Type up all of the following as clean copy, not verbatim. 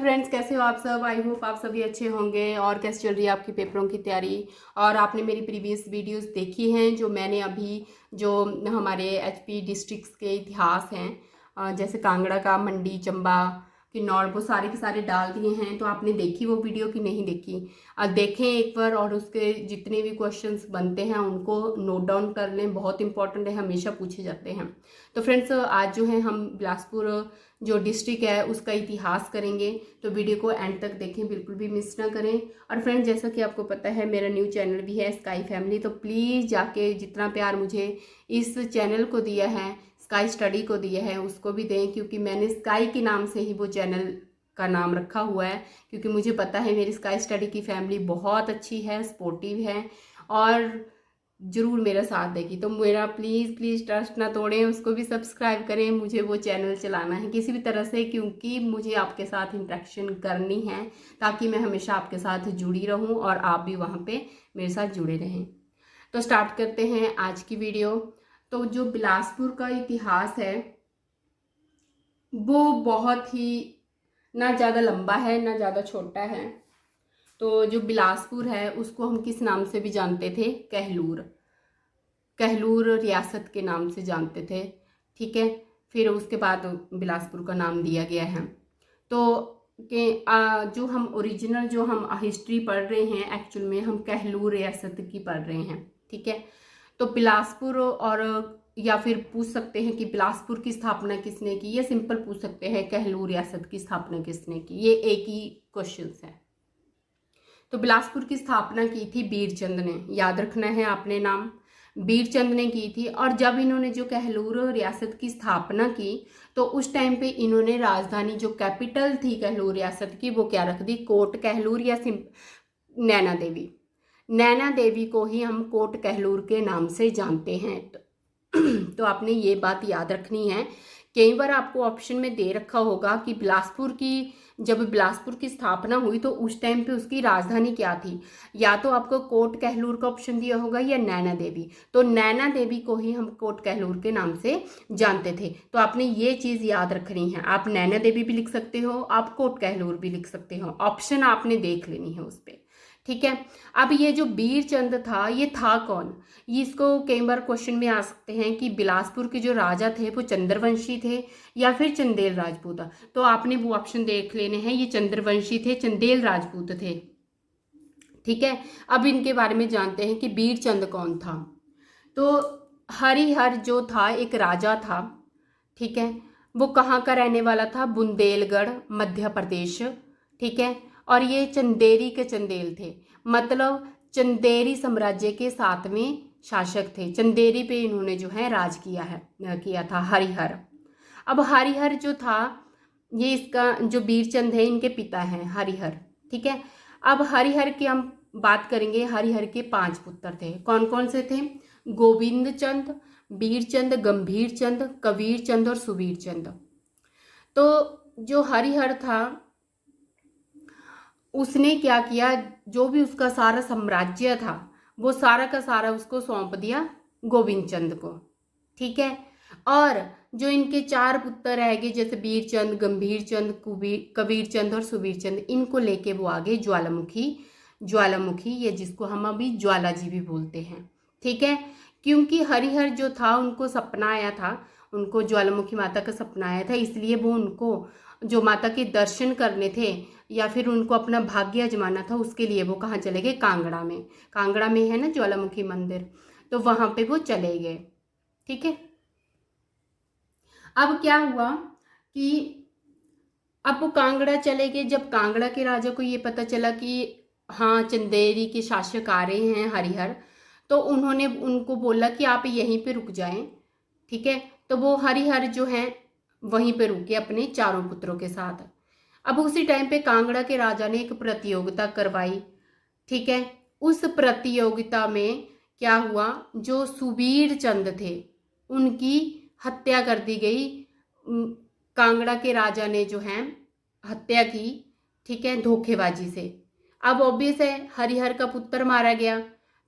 Friends, कैसे हो आप सब। आई होप आप सभी अच्छे होंगे। और कैसे चल रही है आपकी पेपरों की तैयारी। और आपने मेरी प्रीवियस वीडियोस देखी हैं जो मैंने अभी जो हमारे एचपी डिस्ट्रिक्ट्स के इतिहास हैं, जैसे कांगड़ा का, मंडी, चंबा, किन्नौर, वो सारे के सारे डाल दिए हैं। तो आपने देखी वो वीडियो कि नहीं देखी? देखें एक बार, और उसके जितने भी क्वेश्चंस बनते हैं उनको नोट डाउन कर लें, बहुत इंपॉर्टेंट है, हमेशा पूछे जाते हैं। तो फ्रेंड्स, आज जो है हम बिलासपुर जो डिस्ट्रिक्ट है उसका इतिहास करेंगे। तो वीडियो को एंड तक देखें, बिल्कुल भी मिस ना करें। और फ्रेंड्स, जैसा कि आपको पता है मेरा न्यू चैनल भी है स्काई फैमिली, तो प्लीज़ जाके जितना प्यार मुझे इस चैनल को दिया है, स्काई स्टडी को दिया है, उसको भी दें, क्योंकि मैंने स्काई के नाम से ही वो चैनल का नाम रखा हुआ है। क्योंकि मुझे पता है मेरी स्काई स्टडी की फैमिली बहुत अच्छी है, सपोर्टिव है और ज़रूर मेरा साथ देगी। तो मेरा प्लीज़ प्लीज़ ट्रस्ट ना तोड़ें, उसको भी सब्सक्राइब करें। मुझे वो चैनल चलाना है किसी भी तरह से, क्योंकि मुझे आपके साथ इंटरेक्शन करनी है, ताकि मैं हमेशा आपके साथ जुड़ी रहूं और आप भी वहाँ पे मेरे साथ जुड़े रहें। तो स्टार्ट करते हैं आज की वीडियो। तो जो बिलासपुर का इतिहास है वो बहुत ही ना ज़्यादा लंबा है ना ज़्यादा छोटा है। तो जो बिलासपुर है उसको हम किस नाम से भी जानते थे? कहलूर। कहलूर रियासत के नाम से जानते थे, ठीक है। फिर उसके बाद बिलासपुर का नाम दिया गया है। तो जो हम ओरिजिनल जो हम हिस्ट्री पढ़ रहे हैं, एक्चुअल में हम कहलूर रियासत की पढ़ रहे हैं, ठीक है। तो बिलासपुर, और या फिर पूछ सकते हैं कि बिलासपुर की स्थापना किसने की, या सिंपल पूछ सकते हैं कहलूर रियासत की स्थापना किसने की, ये एक ही क्वेश्चन है। तो बिलासपुर की स्थापना की थी बीरचंद ने, याद रखना है आपने नाम, बीरचंद ने की थी। और जब इन्होंने जो कहलूर रियासत की स्थापना की तो उस टाइम पे इन्होंने राजधानी, जो कैपिटल थी कहलूर रियासत की, वो क्या रख दी? कोट कहलूर, या नैना देवी। नैना देवी को ही हम कोट कहलूर के नाम से जानते हैं। तो आपने ये बात याद रखनी है। कई बार आपको ऑप्शन में दे रखा होगा कि जब बिलासपुर की स्थापना हुई तो उस टाइम पे उसकी राजधानी क्या थी, या तो आपको कोट कहलूर का ऑप्शन दिया होगा या नैना देवी। तो नैना देवी को ही हम कोट कहलूर के नाम से जानते थे। तो आपने ये चीज़ याद रखनी है। आप नैना देवी भी लिख सकते हो, आप कोट कहलूर भी लिख सकते हो, ऑप्शन आपने देख लेनी है उस पर, ठीक है। अब ये जो बीरचंद था, ये था कौन? ये इसको कई बार क्वेश्चन में आ सकते हैं कि बिलासपुर के जो राजा थे वो चंद्रवंशी थे या फिर चंदेल राजपूत। तो आपने वो ऑप्शन देख लेने हैं, ये चंद्रवंशी थे, चंदेल राजपूत थे, ठीक है। अब इनके बारे में जानते हैं कि बीरचंद कौन था। तो हरिहर जो था एक राजा था, ठीक है। वो कहाँ का रहने वाला था? बुंदेलगढ़, मध्य प्रदेश, ठीक है। और ये चंदेरी के चंदेल थे, मतलब चंदेरी साम्राज्य के 7वें शासक थे। चंदेरी पे इन्होंने जो है राज किया था हरिहर। अब हरिहर जो था, ये इसका जो बीरचंद है इनके पिता हैं हरिहर, ठीक है। अब हरिहर की हम बात करेंगे। हरिहर के 5 पुत्र थे। कौन कौन से थे? गोविंद चंद, बीरचंद, गंभीर चंद, कबीर चंद और सुबीर चंद। तो जो हरिहर था उसने क्या किया, जो भी उसका सारा साम्राज्य था वो सारा का सारा उसको सौंप दिया गोविंद चंद को, ठीक है। और जो इनके 4 पुत्र रह गए, जैसे बीरचंद, गंभीर चंद, कबीर चंद और सुबीर चंद, इनको लेके वो आगे ज्वालामुखी, ये जिसको हम अभी ज्वाला जी भी बोलते हैं, ठीक है। क्योंकि हरिहर जो था उनको सपना आया था, उनको ज्वालामुखी माता का सपना आया था, इसलिए वो उनको जो माता के दर्शन करने थे या फिर उनको अपना भाग्य आजमाना था, उसके लिए वो कहाँ चले गए? कांगड़ा में है ना ज्वालामुखी मंदिर, तो वहां पे वो चले गए, ठीक है। अब क्या हुआ कि अब वो कांगड़ा चले गए। जब कांगड़ा के राजा को ये पता चला कि हाँ चंदेरी के शासक आ रहे हैं हरिहर, तो उन्होंने उनको बोला कि आप यहीं पे रुक जाएं, ठीक है। तो वो हरिहर जो है वहीं पे रुके अपने 4 पुत्रों के साथ। अब उसी टाइम पे कांगड़ा के राजा ने एक प्रतियोगिता करवाई, ठीक है। उस प्रतियोगिता में क्या हुआ, जो सुबीर चंद थे उनकी हत्या कर दी गई। कांगड़ा के राजा ने जो है हत्या की, ठीक है, धोखेबाजी से। अब ऑब्वियस है हरिहर का पुत्र मारा गया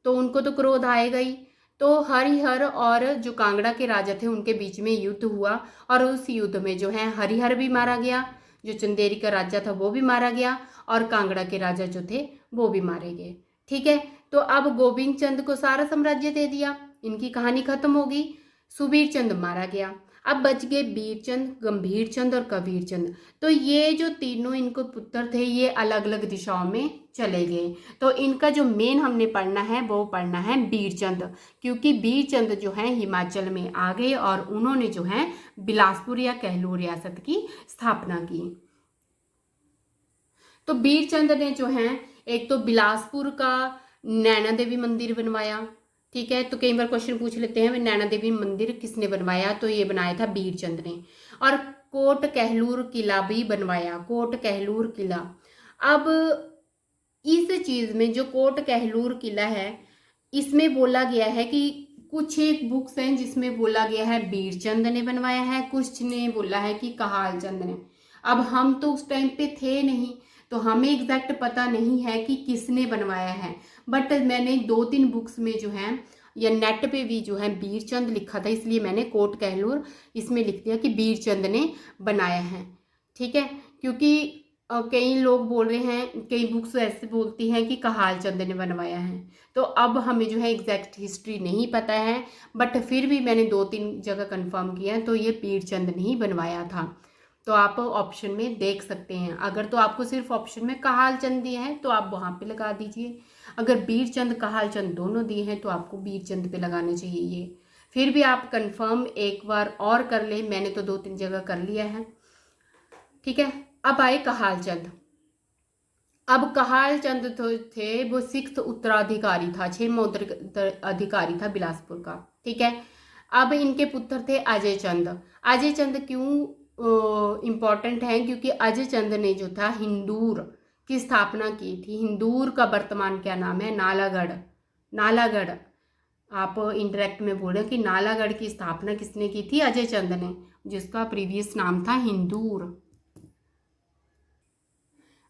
तो उनको तो क्रोध आएगा ही। तो हरिहर और जो कांगड़ा के राजा थे उनके बीच में युद्ध हुआ और उस युद्ध में जो है हरिहर भी मारा गया, जो चंदेरी का राजा था वो भी मारा गया और कांगड़ा के राजा जो थे वो भी मारे गए। ठीक है, तो अब गोविंद चंद को सारा साम्राज्य दे दिया, इनकी कहानी खत्म हो गई। सुबीर चंद मारा गया। अब बच गए बीरचंद, गंभीर चंद और कबीर चंद। तो ये जो तीनों इनको पुत्र थे ये अलग अलग दिशाओं में चले गए। तो इनका जो मेन हमने पढ़ना है वो पढ़ना है बीरचंद, क्योंकि बीरचंद जो है हिमाचल में आ गए और उन्होंने जो है बिलासपुर या कहलूर रियासत की स्थापना की। तो बीरचंद ने जो है एक तो बिलासपुर का नैना देवी मंदिर बनवाया। ठीक है, तो कई बार क्वेश्चन पूछ लेते हैं नैना देवी मंदिर किसने बनवाया, तो ये बनाया था बीरचंद ने। और कोट कहलूर किला भी बनवाया, कोट कहलूर किला। अब इस चीज में जो कोट कहलूर किला है इसमें बोला गया है कि कुछ एक बुक्स हैं जिसमें बोला गया है बीरचंद ने बनवाया है, कुछ ने बोला है कि कहाल चंद ने। अब हम तो उस टाइम पे थे नहीं तो हमें एग्जैक्ट पता नहीं है कि किसने बनवाया है, बट मैंने 2-3 बुक्स में जो है या नेट पे भी जो है बीरचंद लिखा था, इसलिए मैंने कोट कहलूर इसमें लिख दिया कि बीरचंद ने बनाया है। ठीक है, क्योंकि कई लोग बोल रहे हैं, कई बुक्स ऐसे बोलती हैं कि कहाल चंद ने बनवाया है। तो अब हमें जो है एग्जैक्ट हिस्ट्री नहीं पता है, बट फिर भी मैंने 2-3 जगह कंफर्म किया है, तो ये बीरचंद ने ही बनवाया था। तो आप ऑप्शन में देख सकते हैं। अगर तो आपको सिर्फ ऑप्शन में कहाल चंद दिए हैं तो आप वहाँ पे लगा दीजिए, अगर बीरचंद कहाल चंद दोनों दिए हैं तो आपको बीरचंद पे लगाने चाहिए ये। फिर भी आप कंफर्म एक बार और कर ले, मैंने तो 2-3 जगह कर लिया है। ठीक है, अब आए कहाल चंद। अब कहाल चंद थे वो 6th उत्तराधिकारी था, 6वां उत्तराधिकारी था बिलासपुर का। ठीक है, अब इनके पुत्र थे अजय चंद। अजय चंद क्यों इम्पॉर्टेंट है, क्योंकि अजय चंद ने जो था हिंदूर की स्थापना की थी। हिंदूर का वर्तमान क्या नाम है, नालागढ़। नालागढ़ आप इंटरेक्ट में बोल रहे कि नालागढ़ की स्थापना किसने की थी, अजय चंद ने, जिसका प्रीवियस नाम था हिंदूर।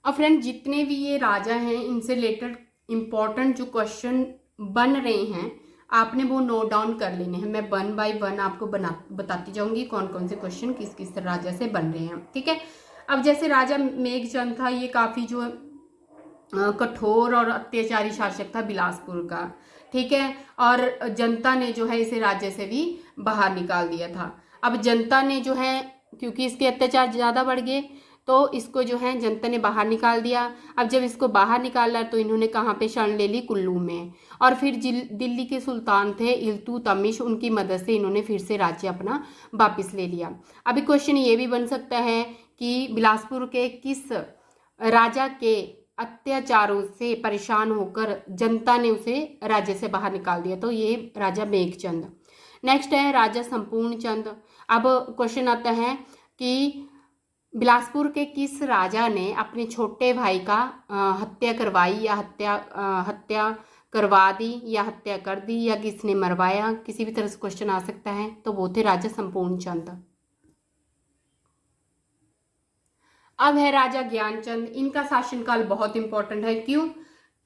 अब फ्रेंड जितने भी ये राजा हैं इनसे रिलेटेड इम्पॉर्टेंट जो क्वेश्चन बन रहे हैं आपने वो नोट डाउन कर लेने हैं। मैं 1 बाय 1 आपको बताती जाऊंगी कौन कौन से क्वेश्चन किस किस राजा से बन रहे हैं। ठीक है, अब जैसे राजा मेघचंद था, ये काफ़ी जो कठोर और अत्याचारी शासक था बिलासपुर का। ठीक है, और जनता ने जो है इसे राज्य से भी बाहर निकाल दिया था। अब जनता ने जो है क्योंकि इसके अत्याचार ज़्यादा बढ़ गए तो इसको जो है जनता ने बाहर निकाल दिया। अब जब इसको बाहर निकाला तो इन्होंने कहाँ पे शरण ले ली, कुल्लू में। और फिर दिल्ली के सुल्तान थे इल्तुतमिश, उनकी मदद से इन्होंने फिर से राज्य अपना वापस ले लिया। अभी क्वेश्चन ये भी बन सकता है कि बिलासपुर के किस राजा के अत्याचारों से परेशान होकर जनता ने उसे राज्य से बाहर निकाल दिया, तो ये राजा मेघचंद। नेक्स्ट है राजा संपूर्ण चंद। अब क्वेश्चन आता है कि बिलासपुर के किस राजा ने अपने छोटे भाई का हत्या करवाई या हत्या करवा दी या हत्या कर दी या किसने मरवाया, किसी भी तरह से क्वेश्चन आ सकता है, तो वो थे राजा संपूर्ण चंद। अब है राजा ज्ञानचंद। इनका शासनकाल बहुत इंपॉर्टेंट है, क्यों,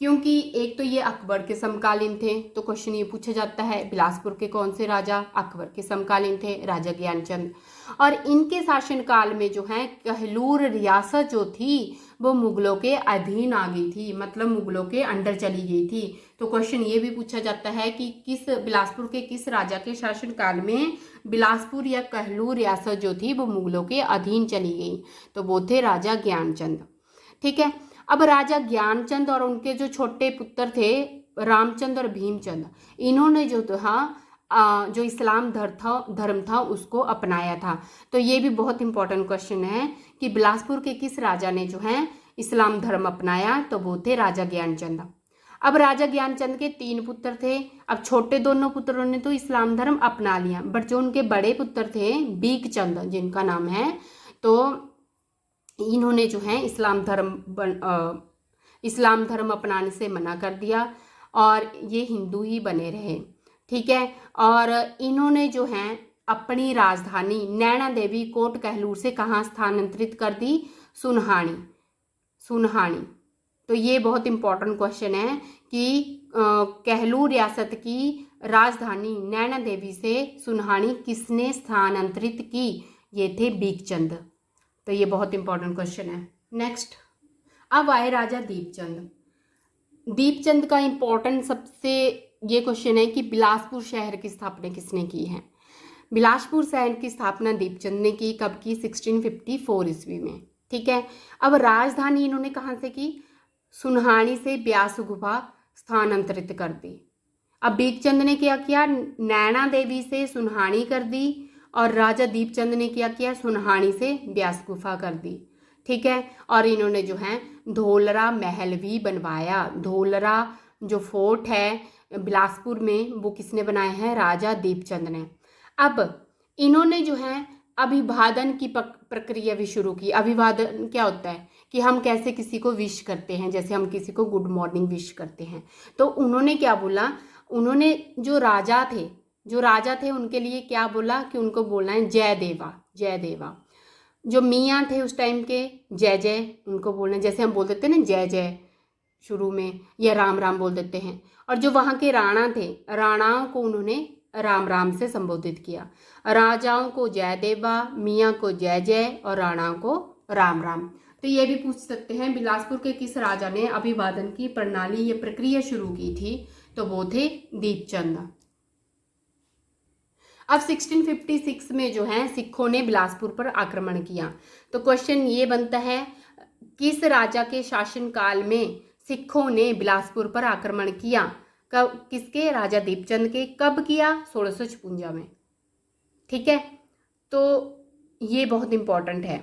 क्योंकि एक तो ये अकबर के समकालीन थे, तो क्वेश्चन ये पूछा जाता है बिलासपुर के कौन से राजा अकबर के समकालीन थे, राजा ज्ञानचंद। और इनके शासनकाल में जो है कहलूर रियासत जो थी वो मुगलों के अधीन आ गई थी, मतलब मुगलों के अंडर चली गई थी। तो क्वेश्चन ये भी पूछा जाता है कि किस बिलासपुर के किस राजा के शासनकाल में बिलासपुर या कहलूर रियासत जो थी वो मुगलों के अधीन चली गई, तो वो थे राजा ज्ञानचंद। ठीक है, अब राजा ज्ञानचंद और उनके जो छोटे पुत्र थे रामचंद और भीमचंद, इन्होंने जो था जो इस्लाम धर्म था उसको अपनाया था। तो ये भी बहुत इंपॉर्टेंट क्वेश्चन है कि बिलासपुर के किस राजा ने जो है इस्लाम धर्म अपनाया, तो वो थे राजा ज्ञानचंद। अब राजा ज्ञानचंद के 3 पुत्र थे। अब छोटे दोनों पुत्रों ने तो इस्लाम धर्म अपना लिया, बट जो उनके बड़े पुत्र थे बीकचंद जिनका नाम है, तो इन्होंने जो है इस्लाम धर्म अपनाने से मना कर दिया और ये हिंदू ही बने रहे। ठीक है, और इन्होंने जो है अपनी राजधानी नैना देवी कोट कहलूर से कहाँ स्थानांतरित कर दी, सुनहानी। सुनहानी, तो ये बहुत इंपॉर्टेंट क्वेश्चन है कि कहलूर रियासत की राजधानी नैना देवी से सुनहानी किसने स्थानांतरित की, ये थे बीकचंद। तो ये बहुत इंपॉर्टेंट क्वेश्चन है। नेक्स्ट, अब आए राजा दीपचंद। दीपचंद का इंपॉर्टेंट सबसे ये क्वेश्चन है कि बिलासपुर शहर की स्थापना किसने की है। बिलासपुर शहर की स्थापना दीपचंद ने की, कब की? 1654 ईस्वी में। ठीक है। अब राजधानी इन्होंने कहाँ से की? सुनहानी से ब्यास गुफा स्थानांतरित कर दी। अब दीपचंद ने क्या किया? नैना देवी से सुनहानी कर दी, और राजा दीपचंद ने क्या किया? सुनहानी से ब्यास गुफा कर दी। ठीक है। और इन्होंने जो है धोलरा महल भी बनवाया। धोलरा जो फोर्ट है बिलासपुर में, वो किसने बनाया है? राजा दीपचंद ने। अब इन्होंने जो है अभिवादन की प्रक्रिया भी शुरू की। अभिवादन क्या होता है कि हम कैसे किसी को विश करते हैं, जैसे हम किसी को गुड मॉर्निंग विश करते हैं। तो उन्होंने क्या बोला? उन्होंने जो राजा थे उनके लिए क्या बोला कि उनको बोलना है जय देवा, जय देवा। जो मियाँ थे उस टाइम के, जय जय उनको बोलना है। जैसे हम बोल देते हैं ना जय जय शुरू में, या राम राम बोल देते हैं। और जो वहाँ के राणा थे, राणाओं को उन्होंने राम राम से संबोधित किया। राजाओं को जय देवा, मियाँ को जय जय, और राणाओं को राम राम। तो ये भी पूछ सकते हैं बिलासपुर के किस राजा ने अभिवादन की प्रणाली या प्रक्रिया शुरू की थी? तो वो थे दीपचंद। अब 1656 में जो है सिखों ने बिलासपुर पर आक्रमण किया। तो क्वेश्चन ये बनता है, किस राजा के शासनकाल में सिखों ने बिलासपुर पर आक्रमण किया? कब? किसके? राजा दीपचंद के। कब किया? 1656 में। ठीक है। तो ये बहुत इंपॉर्टेंट है।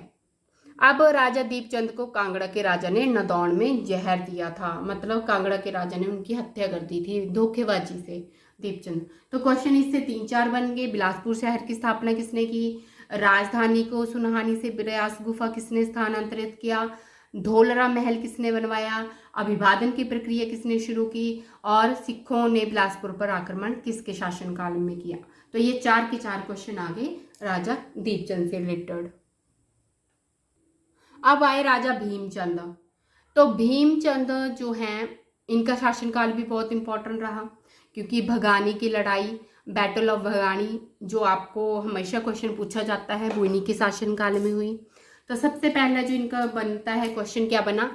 अब राजा दीपचंद को कांगड़ा के राजा ने नदौन में जहर दिया था, मतलब कांगड़ा के राजा ने उनकी हत्या कर दी थी धोखेबाजी से दीपचंद। तो क्वेश्चन इससे 3-4 बन गए। बिलासपुर शहर की स्थापना किसने की? राजधानी को सुनहानी से ब्यास गुफा किसने स्थानांतरित किया? धोलरा महल किसने बनवाया? अभिवादन की प्रक्रिया किसने शुरू की? और सिखों ने बिलासपुर पर आक्रमण किसके शासनकाल में किया? तो ये 4 के 4 क्वेश्चन आ गए राजा दीपचंद से रिलेटेड। अब आए राजा भीमचंद। तो भीमचंद जो हैं, इनका शासनकाल भी बहुत इंपॉर्टेंट रहा, क्योंकि भगानी की लड़ाई, बैटल ऑफ भगानी, जो आपको हमेशा क्वेश्चन पूछा जाता है, वो इन्हीं के शासनकाल में हुई। तो सबसे पहला जो इनका बनता है क्वेश्चन, क्या बना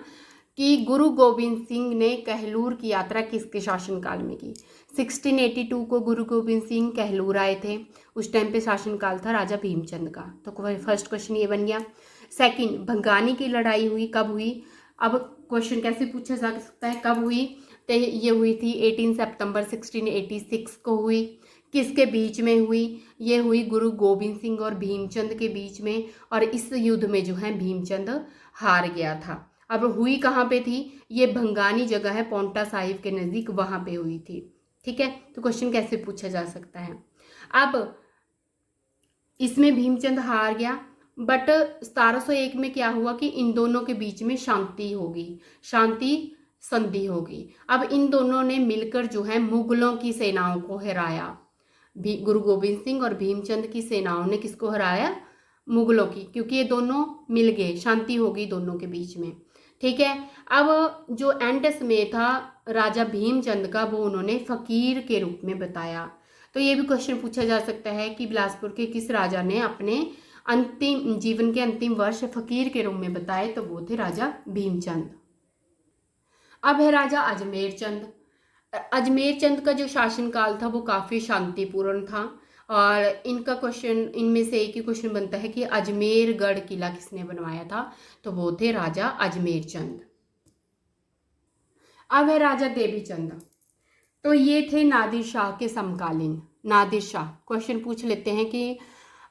कि गुरु गोविंद सिंह ने कहलूर की यात्रा किसके शासनकाल में की? 1682 को गुरु गोविंद सिंह कहलूर आए थे। उस टाइम पे शासनकाल था राजा भीमचंद का। तो फर्स्ट क्वेश्चन ये बन गया। सेकंड, भंगानी की लड़ाई हुई, कब हुई? अब क्वेश्चन कैसे पूछा जा सकता है, कब हुई? तो ये हुई थी 18 सितंबर 1686 को हुई। किसके बीच में हुई? ये हुई गुरु गोविंद सिंह और भीमचंद के बीच में। और इस युद्ध में जो है भीमचंद हार गया था। अब हुई कहाँ पे थी? ये भंगानी जगह है पौंटा साहिब के नज़दीक, वहाँ पे हुई थी। ठीक है। तो क्वेश्चन कैसे पूछा जा सकता है? अब इसमें भीमचंद हार गया, बट 1701 में क्या हुआ कि इन दोनों के बीच में शांति होगी, शांति संधि होगी। अब इन दोनों ने मिलकर जो है मुगलों की सेनाओं को हराया। गुरु गोविंद सिंह और भीमचंद की सेनाओं ने किसको हराया? मुगलों की, क्योंकि ये दोनों मिल गए, शांति हो गई दोनों के बीच में। ठीक है। अब जो एंड में था राजा भीमचंद का, वो उन्होंने फकीर के रूप में बताया। तो ये भी क्वेश्चन पूछा जा सकता है कि बिलासपुर के किस राजा ने अपने अंतिम जीवन के अंतिम वर्ष फकीर के रूप में बताए? तो वो थे राजा भीमचंद। अब है राजा अजमेर चंद। अजमेर चंद का जो शासनकाल था वो काफ़ी शांतिपूर्ण था। और इनका क्वेश्चन, इनमें से एक ही क्वेश्चन बनता है कि अजमेरगढ़ किला किसने बनवाया था? तो वो थे राजा अजमेर चंद। अब है राजा देवी चंद। तो ये थे नादिर शाह के समकालीन। नादिर शाह, क्वेश्चन पूछ लेते हैं कि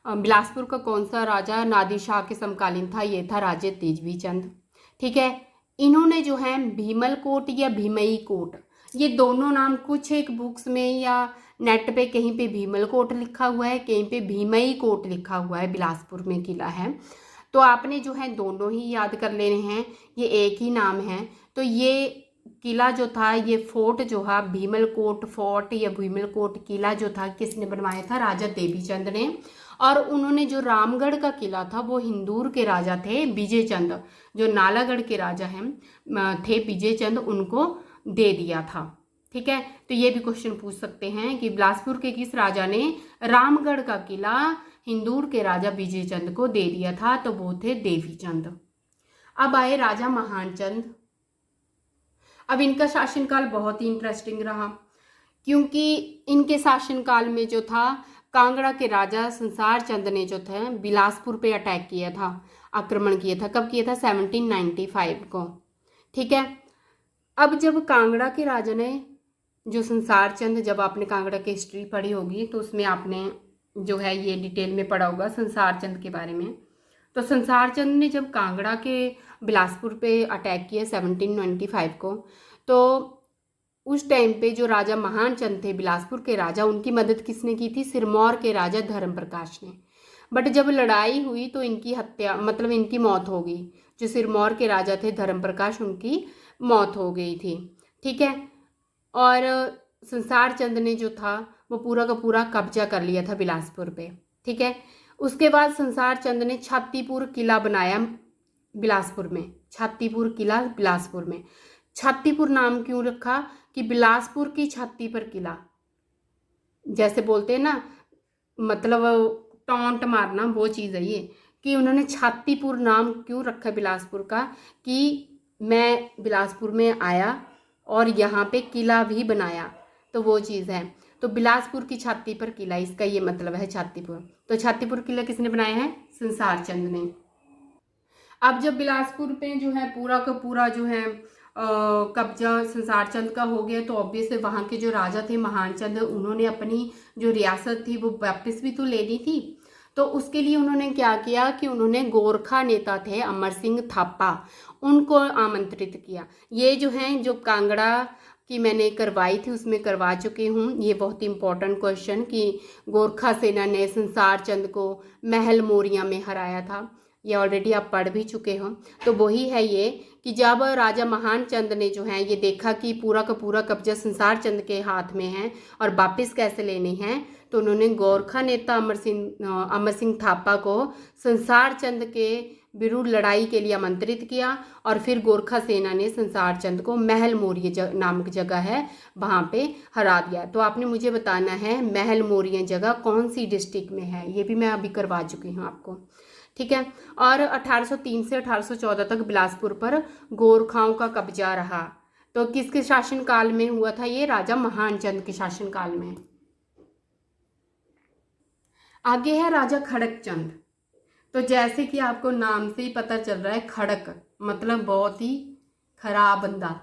बिलासपुर का कौन सा राजा नादिर शाह के समकालीन था? ये था राजा तेजवी चंद। ठीक है। इन्होंने जो है भीमल कोट या भीमई कोट, ये दोनों नाम कुछ एक बुक्स में या नेट पे कहीं पे भीमल कोट लिखा हुआ है, कहीं पे भीमई कोट लिखा हुआ है, बिलासपुर में किला है। तो आपने जो है दोनों ही याद कर लेने हैं, ये एक ही नाम है। तो ये किला जो था, ये फोर्ट जो है भीमल कोट फोर्ट या भीमल कोट किला जो था, किसने बनवाया था? राजा देवीचंद ने। और उन्होंने जो रामगढ़ का किला था वो हिंदूर के राजा थे विजय चंद, जो नालागढ़ के राजा हैं थे विजय चंद, उनको दे दिया था। ठीक है। तो ये भी क्वेश्चन पूछ सकते हैं कि बिलासपुर के किस राजा ने रामगढ़ का किला हिंदूर के राजा विजय चंद को दे दिया था, तो वो थे देवी चंद। अब आए राजा महानचंद। अब इनका शासनकाल बहुत ही इंटरेस्टिंग रहा, क्योंकि इनके शासनकाल में जो था कांगड़ा के राजा संसार चंद ने जो था बिलासपुर पे अटैक किया था, आक्रमण किया था। कब किया था? 1795 को। ठीक है। अब जब कांगड़ा के राजा ने जो संसार चंद, जब आपने कांगड़ा की हिस्ट्री पढ़ी होगी तो उसमें आपने जो है ये डिटेल में पढ़ा होगा संसार चंद के बारे में। तो संसार चंद ने जब कांगड़ा के बिलासपुर पे अटैक किया 1795 को, तो उस टाइम पे जो राजा महानचंद थे बिलासपुर के राजा, उनकी मदद किसने की थी? सिरमौर के राजा धर्मप्रकाश ने। बट जब लड़ाई हुई तो इनकी हत्या, मतलब इनकी मौत हो गई। जो सिरमौर के राजा थे धर्मप्रकाश, उनकी मौत हो गई थी। ठीक है। और संसार चंद ने जो था वो पूरा का पूरा कब्जा कर लिया था बिलासपुर पे। ठीक है। उसके बाद संसार चंद ने छातीपुर किला बनाया बिलासपुर में। छातीपुर किला बिलासपुर में। छातीपुर नाम क्यों रखा? कि बिलासपुर की छाती पर किला, जैसे बोलते हैं ना, मतलब टॉन्ट मारना, वो चीज़ है ये। कि उन्होंने छातीपुर नाम क्यों रखा बिलासपुर का? कि मैं बिलासपुर में आया और यहाँ पे किला भी बनाया, तो वो चीज़ है। तो बिलासपुर की छाती पर किला, इसका ये मतलब है छातीपुर। तो छातीपुर किला किसने बनाया है? संसार चंद ने। अब जब बिलासपुर पे जो है पूरा का पूरा जो है कब्जा संसार चंद का हो गया, तो ऑब्वियसली वहाँ के जो राजा थे महानचंद, उन्होंने अपनी जो रियासत थी वो वापस भी तो लेनी थी। तो उसके लिए उन्होंने क्या किया कि उन्होंने गोरखा नेता थे अमर सिंह थापा, उनको आमंत्रित किया। ये जो हैं, जो कांगड़ा की मैंने करवाई थी उसमें करवा चुकी हूँ, ये बहुत इंपॉर्टेंट क्वेश्चन, कि गोरखा सेना ने संसार चंद को महल मोरिया में हराया था। ये ऑलरेडी आप पढ़ भी चुके हो। तो वही है ये कि जब राजा महानचंद ने जो है ये देखा कि पूरा का पूरा कब्जा संसार चंद के हाथ में है और वापस कैसे लेने हैं, तो उन्होंने गोरखा नेता अमर सिंह थापा को संसार चंद के विरुद्ध लड़ाई के लिए आमंत्रित किया। और फिर गोरखा सेना ने संसार चंद को महल मोरिया नामक जगह है वहाँ पे हरा दिया। तो आपने मुझे बताना है महल मोरिया जगह कौन सी डिस्ट्रिक्ट में है, ये भी मैं अभी करवा चुकी हूँ आपको। ठीक है। और 1803 से 1814 तक बिलासपुर पर गोरखाओं का कब्जा रहा। तो किसके शासनकाल में हुआ था ये? राजा महानचंद के शासनकाल में। आगे है राजा खड़कचंद। तो जैसे कि आपको नाम से ही पता चल रहा है, खड़क मतलब बहुत ही खराब बंदा।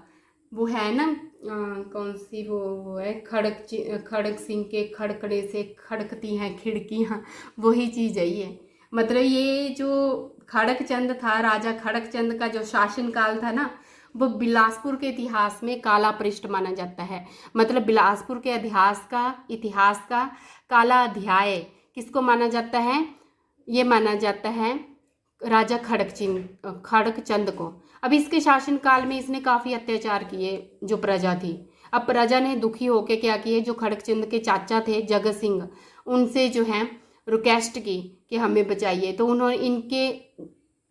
वो है ना कौन सी वो है, खड़क सिंह के खड़कड़े से खड़कती हैं खिड़कियाँ, वही चीज़ है ये। मतलब ये जो खड़कचंद था, राजा खड़कचंद का जो शासनकाल था ना, वो बिलासपुर के इतिहास में काला पृष्ठ माना जाता है। मतलब बिलासपुर के इतिहास का काला अध्याय किसको माना जाता है? ये माना जाता है राजा खड़कचंद को। अब इसके शासनकाल में इसने काफ़ी अत्याचार किए जो प्रजा थी। अब प्रजा ने दुखी होकर क्या किए, जो खड़कचंद के चाचा थे जगत सिंह, उनसे जो है रिक्वेस्ट की कि हमें बचाइए। तो उन्होंने इनके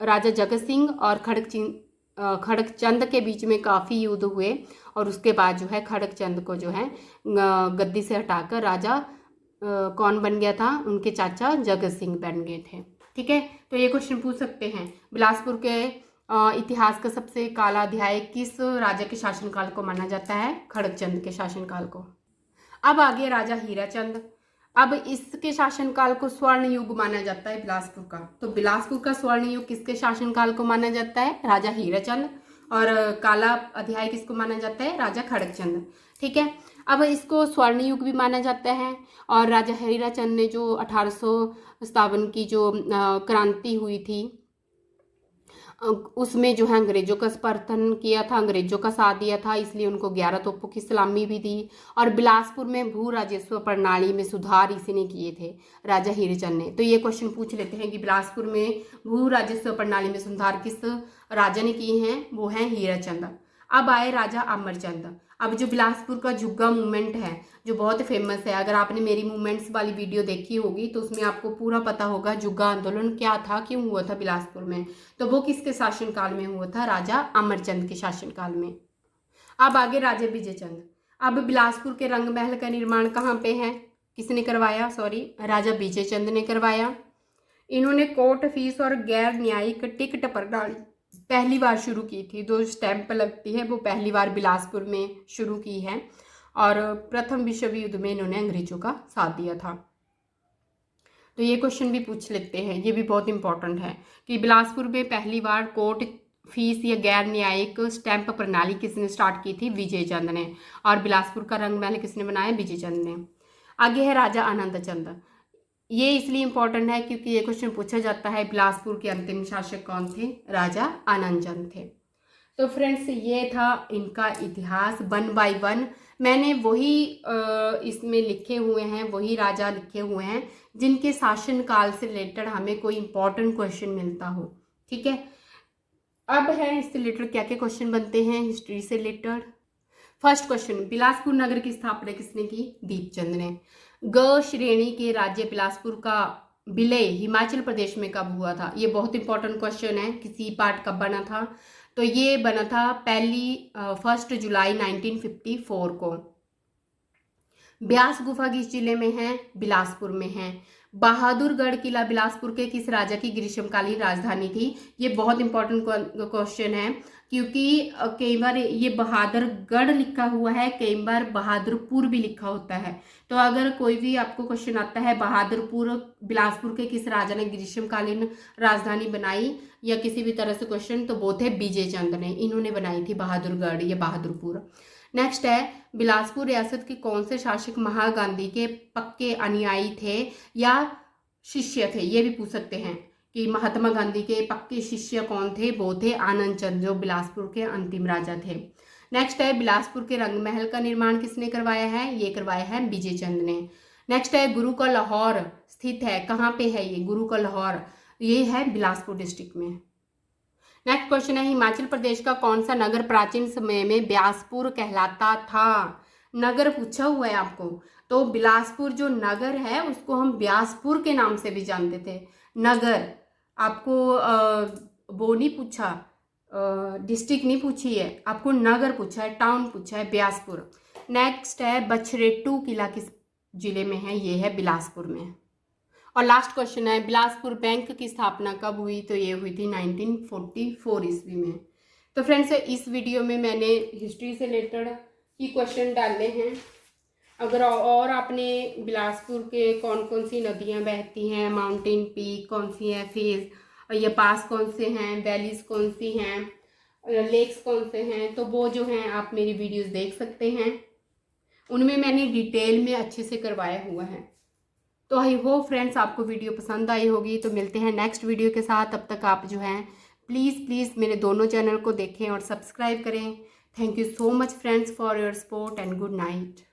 राजा जगत सिंह और खड़कचंद के बीच में काफ़ी युद्ध हुए, और उसके बाद जो है खड़कचंद को जो है गद्दी से हटाकर राजा कौन बन गया था? उनके चाचा जगत सिंह बन गए थे। ठीक है। तो ये क्वेश्चन पूछ सकते हैं, बिलासपुर के इतिहास का सबसे काला अध्याय किस राजा के शासनकाल को माना जाता है? खड़कचंद के शासनकाल को। अब आगे राजा हीराचंद। अब इसके शासनकाल को स्वर्ण युग माना जाता है बिलासपुर का। तो बिलासपुर का स्वर्ण युग किसके शासनकाल को माना जाता है? राजा हीराचंद। और काला अध्याय किसको माना जाता है? राजा खड़कचंद। ठीक है। अब इसको स्वर्ण युग भी माना जाता है। और राजा हीराचंद ने जो 1857 की जो क्रांति हुई थी, उसमें जो है अंग्रेजों का समर्थन किया था, अंग्रेजों का साथ दिया था, इसलिए उनको 11 तोपों की सलामी भी दी। और बिलासपुर में भू राजस्व प्रणाली में सुधार इसने किए थे, राजा हीराचंद ने। तो ये क्वेश्चन पूछ लेते हैं कि बिलासपुर में भू राजस्व प्रणाली में सुधार किस राजा ने किए हैं? वो हैं हीराचंद। अब आए राजा अमरचंद। अब जो बिलासपुर का झुग्गा मूवमेंट है, जो बहुत फेमस है, अगर आपने मेरी मूवमेंट्स वाली वीडियो देखी होगी तो उसमें आपको पूरा पता होगा झुग्गा आंदोलन क्या था, क्यों हुआ था बिलासपुर में। तो वो किसके शासनकाल में हुआ था? राजा अमरचंद के शासनकाल में। अब आगे राजा विजयचंद। अब बिलासपुर के रंग महल का निर्माण कहाँ पे है? किसने करवाया, सॉरी, राजा विजय चंद ने करवाया। इन्होंने कोर्ट फीस और गैर न्यायिक टिकट प्रणाली पहली बार शुरू की थी। जो स्टैंप लगती है वो पहली बार बिलासपुर में शुरू की है और प्रथम विश्व युद्ध में इन्होंने अंग्रेजों का साथ दिया था। तो ये क्वेश्चन भी पूछ लेते हैं, ये भी बहुत इंपॉर्टेंट है कि बिलासपुर में पहली बार कोर्ट फीस या गैर न्यायिक स्टैंप प्रणाली किसने स्टार्ट की थी, विजय चंद ने। और बिलासपुर का रंग महल किसने बनाया, विजय चंद ने। आगे है राजा आनंद चंद। ये इसलिए इंपॉर्टेंट है क्योंकि ये क्वेश्चन पूछा जाता है बिलासपुर के अंतिम शासक कौन थे, राजा आनंद चंद थे। तो फ्रेंड्स ये था इनका इतिहास 1 बाय 1। मैंने वही इसमें लिखे हुए हैं, वही राजा लिखे हुए हैं जिनके शासन काल से रिलेटेड हमें कोई इंपॉर्टेंट क्वेश्चन मिलता हो। ठीक है, अब है इससे रिलेटेड क्या क्या क्वेश्चन बनते हैं हिस्ट्री से रिलेटेड। फर्स्ट क्वेश्चन, बिलासपुर नगर की स्थापना किसने की, दीपचंद ने। ग श्रेणी के राज्य बिलासपुर का विलय हिमाचल प्रदेश में कब हुआ था, ये बहुत इंपॉर्टेंट क्वेश्चन है। किसी पार्ट कब बना था, तो ये बना था 1 जुलाई 1954 को। ब्यास गुफा किस जिले में है, बिलासपुर में है। बहादुरगढ़ किला बिलासपुर के किस राजा की ग्रीष्मकालीन राजधानी थी, ये बहुत इंपॉर्टेंट क्वेश्चन है क्योंकि कई बार ये बहादुरगढ़ लिखा हुआ है, कई बार बहादुरपुर भी लिखा होता है। तो अगर कोई भी आपको क्वेश्चन आता है बहादुरपुर बिलासपुर के किस राजा ने ग्रीष्मकालीन राजधानी बनाई या किसी भी तरह से क्वेश्चन, तो वो थे विजय चंद ने, इन्होंने बनाई थी बहादुरगढ़ या बहादुरपुर। नेक्स्ट है बिलासपुर रियासत के कौन से शासक महात्मा गांधी के पक्के अनुयायी थे या शिष्य थे, ये भी पूछ सकते हैं कि महात्मा गांधी के पक्के शिष्य कौन थे, वो थे आनंद चंद जो बिलासपुर के अंतिम राजा थे। नेक्स्ट है बिलासपुर के रंग महल का निर्माण किसने करवाया है, ये करवाया है विजय चंद ने। नेक्स्ट है गुरु का लाहौर स्थित है, कहाँ पे है ये गुरु का लाहौर, ये है बिलासपुर डिस्ट्रिक्ट में। नेक्स्ट क्वेश्चन है हिमाचल प्रदेश का कौन सा नगर प्राचीन समय में ब्यासपुर कहलाता था, नगर पूछा हुआ है आपको। तो बिलासपुर जो नगर है उसको हम ब्यासपुर के नाम से भी जानते थे। नगर आपको वो नहीं पूछा, डिस्ट्रिक्ट नहीं पूछी है, आपको नगर पूछा है, टाउन पूछा है, ब्यासपुर। नेक्स्ट है बछरेटू किला किस जिले में है, ये है बिलासपुर में। और लास्ट क्वेश्चन है बिलासपुर बैंक की स्थापना कब हुई, तो ये हुई थी 1944 ईस्वी में। तो फ्रेंड्स इस वीडियो में मैंने हिस्ट्री से रिलेटेड ही क्वेश्चन डाले हैं। अगर और आपने बिलासपुर के कौन कौन सी नदियां बहती हैं, माउंटेन पीक कौन सी है, फेज ये पास कौन से हैं, वैलीज कौन सी हैं, लेक्स कौन से हैं, तो वो जो हैं आप मेरी वीडियोस देख सकते हैं, उनमें मैंने डिटेल में अच्छे से करवाया हुआ है। तो आई होप फ्रेंड्स आपको वीडियो पसंद आई होगी। तो मिलते हैं नेक्स्ट वीडियो के साथ, तब तक आप जो हैं प्लीज़ मेरे दोनों चैनल को देखें और सब्सक्राइब करें। Thank you so much friends for your support and good night.